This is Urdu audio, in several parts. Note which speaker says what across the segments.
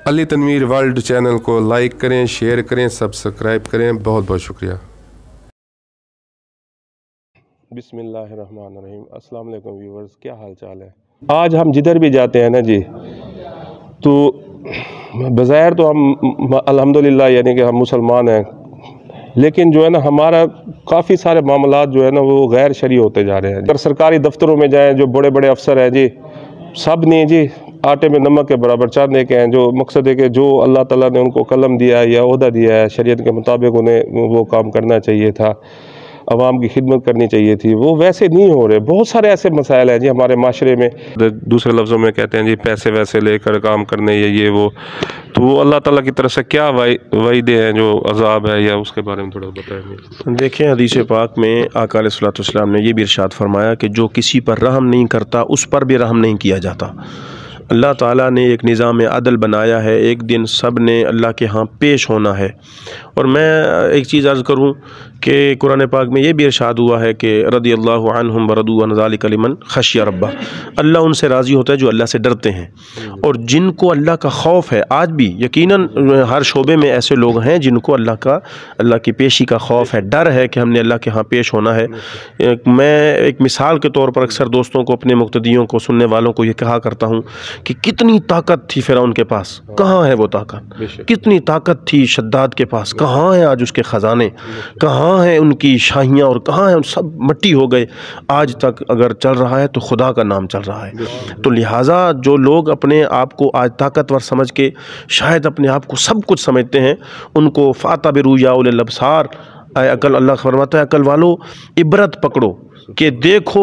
Speaker 1: علی تنویر ورلڈ چینل کو لائک کریں، شیئر کریں، سبسکرائب کریں۔ بہت بہت شکریہ۔ بسم اللہ الرحمن الرحیم۔ السلام علیکم ویورز، کیا حال چال ہے؟ آج ہم جدھر بھی جاتے ہیں نا جی، تو بظاہر تو ہم الحمدللہ یعنی کہ ہم مسلمان ہیں، لیکن جو ہے نا ہمارا کافی سارے معاملات جو ہے نا وہ غیر شرعی ہوتے جا رہے ہیں۔ اگر سرکاری دفتروں میں جائیں، جو بڑے بڑے افسر ہیں جی، سب نے جی آٹے میں نمک کے برابر چاندنے کے ہیں، جو مقصد ہے کہ جو اللہ تعالیٰ نے ان کو قلم دیا ہے یا عہدہ دیا ہے، شریعت کے مطابق انہیں وہ کام کرنا چاہیے تھا، عوام کی خدمت کرنی چاہیے تھی، وہ ویسے نہیں ہو رہے۔ بہت سارے ایسے مسائل ہیں جی ہمارے معاشرے میں، دوسرے لفظوں میں کہتے ہیں جی پیسے ویسے لے کر کام کرنے یا یہ وہ، تو وہ اللہ تعالیٰ کی طرف سے کیا وعیدے ہیں جو عذاب ہے، یا اس کے بارے میں تھوڑا بتائیں گے؟
Speaker 2: دیکھیں، حدیث پاک میں آقا علیہ الصلوۃ والسلام نے یہ بھی ارشاد فرمایا کہ جو کسی پر رحم نہیں کرتا اس پر بھی رحم نہیں کیا جاتا۔ اللہ تعالیٰ نے ایک نظام عدل بنایا ہے، ایک دن سب نے اللہ کے ہاں پیش ہونا ہے۔ اور میں ایک چیز عرض کروں کہ قرآن پاک میں یہ بھی ارشاد ہوا ہے کہ رضی اللہ عنہم ورضوا عن ذلک لمن خشی ربہ، اللہ ان سے راضی ہوتا ہے جو اللہ سے ڈرتے ہیں۔ اور جن کو اللہ کا خوف ہے، آج بھی یقیناً ہر شعبے میں ایسے لوگ ہیں جن کو اللہ کی پیشی کا خوف ہے، ڈر ہے کہ ہم نے اللہ کے ہاں پیش ہونا ہے۔ میں ایک مثال کے طور پر اکثر دوستوں کو، اپنے مقتدیوں کو، سننے والوں کو یہ کہا کرتا ہوں کہ کتنی طاقت تھی فرعون کے پاس، کہاں ہے وہ طاقت؟ کتنی طاقت تھی شداد کے پاس، کہاں ہیں آج اس کے خزانے؟ کہاں ہیں ان کی شاہیاں، اور کہاں ہیں؟ سب مٹی ہو گئے۔ آج تک اگر چل رہا ہے تو خدا کا نام چل رہا ہے۔ تو لہٰذا جو لوگ اپنے آپ کو آج طاقتور سمجھ کے شاید اپنے آپ کو سب کچھ سمجھتے ہیں، ان کو فَاعْتَبِرُوا يَا أُولِي الْأَبْصَارِ، اے عقل، اللہ فرماتا ہے عقل والو عبرت پکڑو کہ دیکھو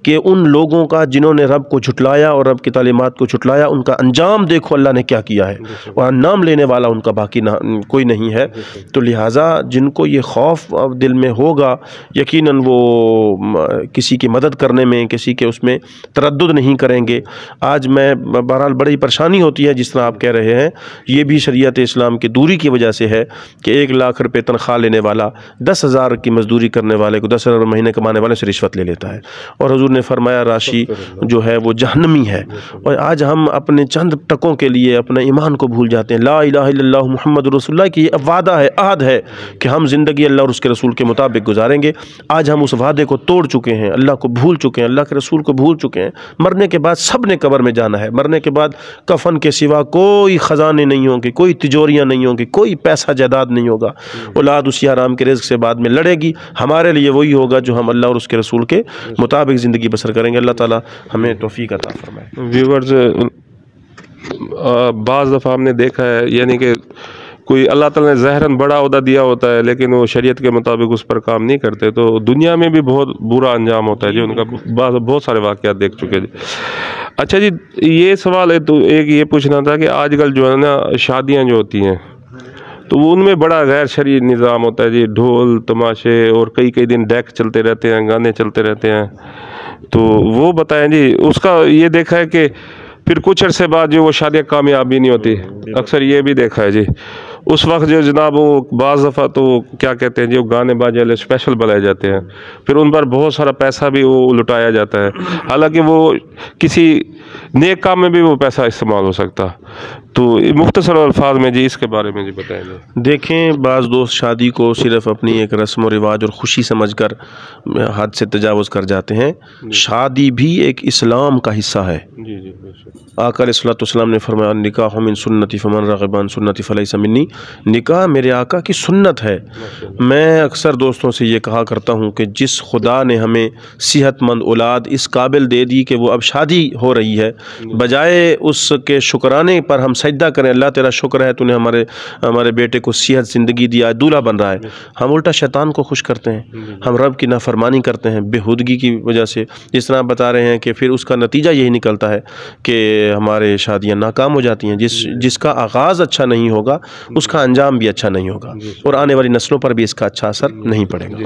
Speaker 2: کہ ان لوگوں کا جنہوں نے رب کو جھٹلایا اور رب کی تعلیمات کو جھٹلایا، ان کا انجام دیکھو اللہ نے کیا کیا ہے، اور نام لینے والا ان کا باقی کوئی نہیں ہے۔ تو لہٰذا جن کو یہ خوف دل میں ہوگا، یقیناً وہ کسی کی مدد کرنے میں، کسی کے اس میں تردد نہیں کریں گے۔ آج میں بہرحال بڑی پریشانی ہوتی ہے، جس طرح آپ کہہ رہے ہیں، یہ بھی شریعت اسلام کی دوری کی وجہ سے ہے کہ 1 لاکھ روپے تنخواہ لینے والا 10,000 کی مزدوری کرنے والے کو، 10,000 مہینے کمانے والے سے رشوت لے لیتا ہے، اور حضور نے فرمایا راشی جو ہے وہ جہنمی ہے۔ اور آج ہم اپنے چند ٹکوں کے لیے اپنے ایمان کو بھول جاتے ہیں۔ لا الہ الا اللہ محمد رسول اللہ کی یہ وعدہ ہے، عہد ہے کہ ہم زندگی اللہ اور اس کے رسول کے مطابق گزاریں گے۔ آج ہم اس وعدے کو توڑ چکے ہیں، اللہ کو بھول چکے ہیں، اللہ کے رسول کو بھول چکے ہیں۔ مرنے کے بعد سب نے قبر میں جانا ہے، مرنے کے بعد کفن کے سوا کوئی خزانے نہیں ہوں گے، کوئی تجوریاں نہیں ہوں گی، کوئی پیسہ جائیداد نہیں ہوگا۔ اولاد اسی حرام کے رزق سے بعد میں لڑے گی، ہمارے لیے وہی ہوگا جو ہم اللہ اور اس کے رسول کے مطابق زندگی بسر کریں گے۔ اللہ تعالیٰ ہمیں توفیق عطا فرمائے۔
Speaker 1: ویورز، بعض دفعہ ہم نے دیکھا ہے یعنی کہ کوئی اللہ تعالیٰ نے ظاہراً بڑا عہدہ دیا ہوتا ہے، لیکن وہ شریعت کے مطابق اس پر کام نہیں کرتے، تو دنیا میں بھی بہت برا انجام ہوتا ہے جی ان کا۔ بہت سارے واقعات دیکھ چکے جی۔ اچھا جی، یہ سوال ہے تو ایک یہ پوچھنا تھا کہ آج کل جو ہے نا شادیاں جو ہوتی ہیں تو وہ ان میں بڑا غیر شرعی نظام ہوتا ہے جی، ڈھول تماشے، اور کئی دن ڈیک چلتے رہتے ہیں، گانے چلتے رہتے ہیں، تو وہ بتائیں جی اس کا یہ دیکھا ہے کہ پھر کچھ عرصے بعد جو وہ شادیاں کامیاب بھی نہیں ہوتی، اکثر یہ بھی دیکھا ہے جی۔ اس وقت جو جناب وہ بعض دفعہ تو کیا کہتے ہیں جی، وہ گانے باجے والے اسپیشل بلائے جاتے ہیں، پھر ان پر بہت سارا پیسہ بھی وہ لٹایا جاتا ہے، حالانکہ وہ کسی نیک کام میں بھی وہ پیسہ استعمال ہو سکتا۔ تو مختصر الفاظ میں جی اس کے بارے میں جی بتائیں گے۔
Speaker 2: دیکھیں، بعض دوست شادی کو صرف اپنی ایک رسم و رواج اور خوشی سمجھ کر حد سے تجاوز کر جاتے ہیں۔ شادی بھی ایک اسلام کا حصہ ہے۔ آقا علیہ الصلوۃ والسلام نے فرمایا نکاح من سنتی فمن رغب عن سنتی فلیس منی، نکاح میرے آقا کی سنت ہے۔ میں اکثر دوستوں سے یہ کہا کرتا ہوں کہ جس خدا نے ہمیں صحت مند اولاد اس قابل دے دی کہ وہ اب شادی ہو رہی ہے، بجائے اس کے شکرانے پر ہم سجدہ کریں، اللہ تیرا شکر ہے تو نے ہمارے بیٹے کو صحت زندگی دیا، دولہا بن رہا ہے، ہم الٹا شیطان کو خوش کرتے ہیں، ہم رب کی نافرمانی کرتے ہیں بےہودگی کی وجہ سے۔ جس طرح بتا رہے ہیں کہ پھر اس کا نتیجہ یہی نکلتا ہے کہ ہمارے شادیاں ناکام ہو جاتی ہیں۔ جس کا آغاز اچھا نہیں ہوگا اس کا انجام بھی اچھا نہیں ہوگا، اور آنے والی نسلوں پر بھی اس کا اچھا اثر نہیں پڑے گا۔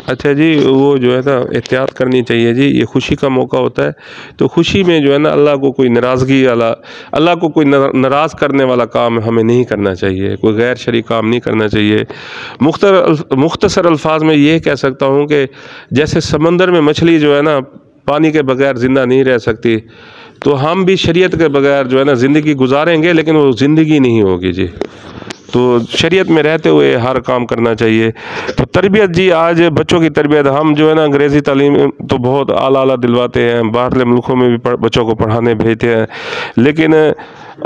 Speaker 1: اچھا جی، وہ جو ہے نا احتیاط کرنی چاہیے جی، یہ خوشی کا موقع ہوتا ہے، تو خوشی میں جو ہے نا اللہ کو کوئی ناراضگی اللہ کو کوئی ناراض کرنے والا کام ہمیں نہیں کرنا چاہیے، کوئی غیر شرعی کام نہیں کرنا چاہیے۔ مختصر الفاظ میں یہ کہہ سکتا ہوں کہ جیسے سمندر میں مچھلی جو ہے نا پانی کے بغیر زندہ نہیں رہ سکتی، تو ہم بھی شریعت کے بغیر جو ہے نا زندگی گزاریں گے، لیکن وہ زندگی نہیں ہوگی جی۔ تو شریعت میں رہتے ہوئے ہر کام کرنا چاہیے۔ تو تربیت جی، آج بچوں کی تربیت ہم جو ہے نا انگریزی تعلیم تو بہت اعلیٰ دلواتے ہیں، باہرلے ملکوں میں بھی بچوں کو پڑھانے بھیجتے ہیں، لیکن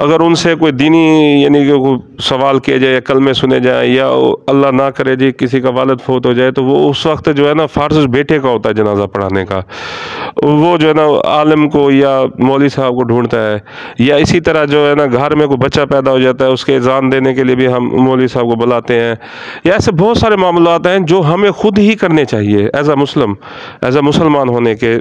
Speaker 1: اگر ان سے کوئی دینی یعنی کہ کوئی سوال کیا جائے یا کلمے سنے جائیں، یا اللہ نہ کرے جی کسی کا والد فوت ہو جائے، تو وہ اس وقت جو ہے نا فرض بیٹے کا ہوتا ہے جنازہ پڑھانے کا، وہ جو ہے نا عالم کو یا مولوی صاحب کو ڈھونڈتا ہے۔ یا اسی طرح جو ہے نا گھر میں کوئی بچہ پیدا ہو جاتا ہے، اس کے اذان دینے کے لیے بھی ہم مولوی صاحب کو بلاتے ہیں۔ یا ایسے بہت سارے معاملات ہیں جو ہمیں خود ہی کرنے چاہیے ایز اے مسلمان ہونے کے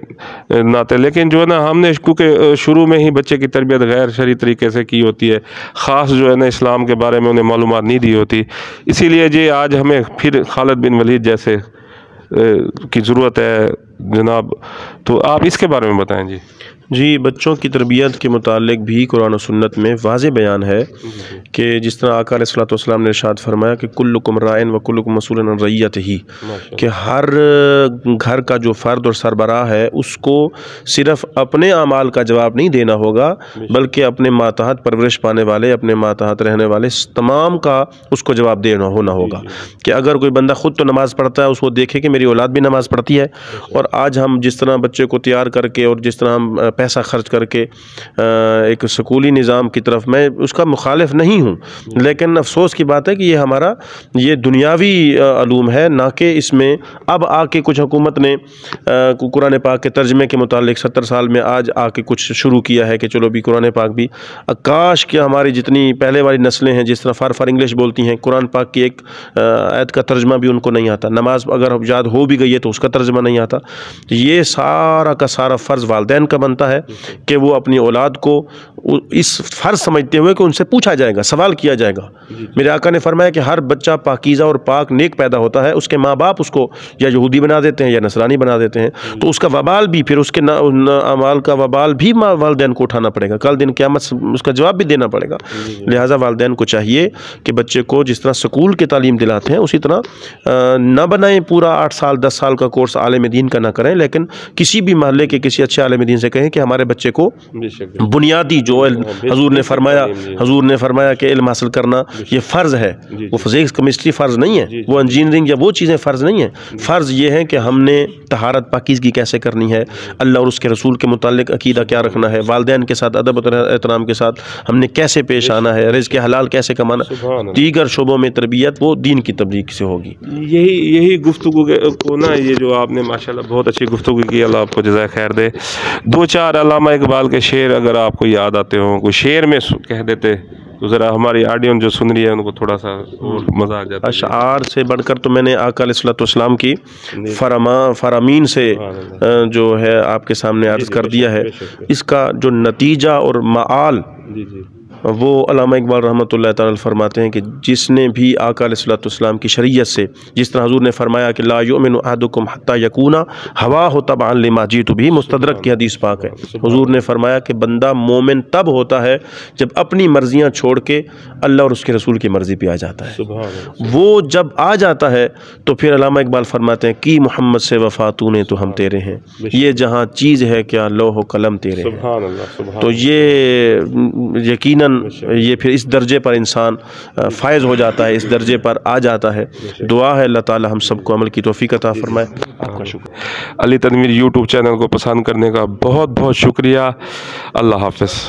Speaker 1: ناطے، لیکن جو ہے نا ہم نے کیونکہ شروع میں ہی بچے کی تربیت غیر شرعی طریقے سے کی ہوتی ہے، خاص جو ہے نا اسلام کے بارے میں انہیں معلومات نہیں دی ہوتی، اسی لیے جی آج ہمیں پھر خالد بن ولید جیسے کی ضرورت ہے جناب۔ تو آپ اس کے بارے میں بتائیں جی۔
Speaker 2: جی، بچوں کی تربیت کے متعلق بھی قرآن و سنت میں واضح بیان ہے کہ جس طرح آقا علیہ الصلوۃ والسلام نے ارشاد فرمایا کہ کلکم رائن و کلکم مسئول عن رعیتہ، کہ ہر گھر کا جو فرد اور سربراہ ہے اس کو صرف اپنے اعمال کا جواب نہیں دینا ہوگا، بلکہ اپنے ماتحت پرورش پانے والے، اپنے ماتحت رہنے والے تمام کا اس کو جواب دینا ہونا ہوگا۔ کہ اگر کوئی بندہ خود تو نماز پڑھتا ہے، اس کو دیکھے کہ میری اولاد بھی نماز پڑھتی ہے، اور آج ہم جس طرح بچے کو تیار کر کے اور جس طرح ہم پیسہ خرچ کر کے ایک سکولی نظام کی طرف، میں اس کا مخالف نہیں ہوں، لیکن افسوس کی بات ہے کہ یہ ہمارا یہ دنیاوی علوم ہے، نہ کہ اس میں اب آ کے کچھ حکومت نے قرآن پاک کے ترجمے کے متعلق 70 سال میں آج آ کے کچھ شروع کیا ہے کہ چلو بھی قرآن پاک بھی، کاش کہ ہماری جتنی پہلے والی نسلیں ہیں جس طرح فار انگلش بولتی ہیں، قرآن پاک کی ایک آیت کا ترجمہ بھی ان کو نہیں آتا، نماز اگر یاد ہو بھی گئی ہے تو اس کا ترجمہ نہیں آتا۔ یہ سارا کا سارا فرض والدین کا بنتا ہے کہ وہ اپنی اولاد کو اس فرض سمجھتے ہوئے کہ ان سے پوچھا جائے گا، سوال کیا جائے گا۔ میرے آقا نے فرمایا کہ ہر بچہ پاکیزہ اور پاک نیک پیدا ہوتا ہے، اس کے ماں باپ اس کو یا یہودی بنا دیتے ہیں یا نصرانی بنا دیتے ہیں، تو اس کا وبال بھی، پھر اس کے اعمال کا وبال بھی والدین کو اٹھانا پڑے گا، کل دن قیامت اس کا جواب بھی دینا پڑے گا۔ لہٰذا والدین کو چاہیے کہ بچے کو جس طرح سکول کی تعلیم دلاتے ہیں اسی طرح نہ بنائیں پورا 8 سال 10 سال کا کورس عالم دین کا نہ کریں، لیکن کسی بھی محلے کے کسی اچھے عالم دین سے کہیں کہ ہمارے بچے کو بنیادی جو حضور نے فرمایا کہ علم حاصل کرنا یہ فرض ہے، وہ فزکس کیمسٹری فرض نہیں ہے، وہ انجینئرنگ یا وہ چیزیں فرض نہیں ہیں، فرض یہ ہے کہ ہم نے طہارت پاکیزگی کیسے کرنی ہے، اللہ اور اس کے رسول کے متعلق عقیدہ کیا رکھنا ہے، والدین کے ساتھ ادب و احترام کے ساتھ ہم نے کیسے پیش آنا ہے، رزق حلال کیسے کمانا، دیگر شعبوں میں تربیت وہ دین کی تبلیغ سے ہوگی۔
Speaker 1: یہی گفتگو کو نا، یہ جو آپ نے ماشاءاللہ بہت اچھی گفتگو کی، اللہ آپ کو جزائے خیر دے۔ 2-4 علامہ اقبال کے شعر اگر آپ کو یاد آتے ہوں، کوئی شعر میں کہہ دیتے تو ذرا ہماری آڈینس جو سن رہی ہے ان کو تھوڑا سا اور مزہ آ جاتا ہے۔
Speaker 2: اشعار سے بڑھ کر تو میں نے آقا علیہ الصلوۃ والسلام کی فرامین سے جو ہے آپ کے سامنے عرض کر دیا ہے، اس کا جو نتیجہ اور معال وہ علامہ اقبال رحمۃ اللہ تعالی فرماتے ہیں کہ جس نے بھی آقا علیہ الصلوۃ والسلام کی شریعت سے، جس طرح حضور نے فرمایا کہ لا یؤمن احدکم حتی یکون ہواہ تبعا لما جئت بہ، مستدرک کی حدیث پاک ہے، حضور نے فرمایا کہ بندہ مومن تب ہوتا ہے جب اپنی مرضیاں چھوڑ کے اللہ اور اس کے رسول کی مرضی پہ آ جاتا ہے۔ وہ جب آ جاتا ہے تو پھر علامہ اقبال فرماتے ہیں کہ محمد سے وفا تو نے تو ہم تیرے ہیں، یہ جہاں چیز ہے کیا لوح و قلم تیرے ہیں۔ تو یہ یقیناً یہ پھر اس درجے پر انسان فائز ہو جاتا ہے، اس درجے پر آ جاتا ہے۔ دعا ہے اللہ تعالی ہم سب کو عمل کی توفیق عطا فرمائے۔ آپ کا شکریہ۔
Speaker 1: علی تنویر یوٹیوب چینل کو پسند کرنے کا بہت بہت شکریہ۔ اللہ حافظ۔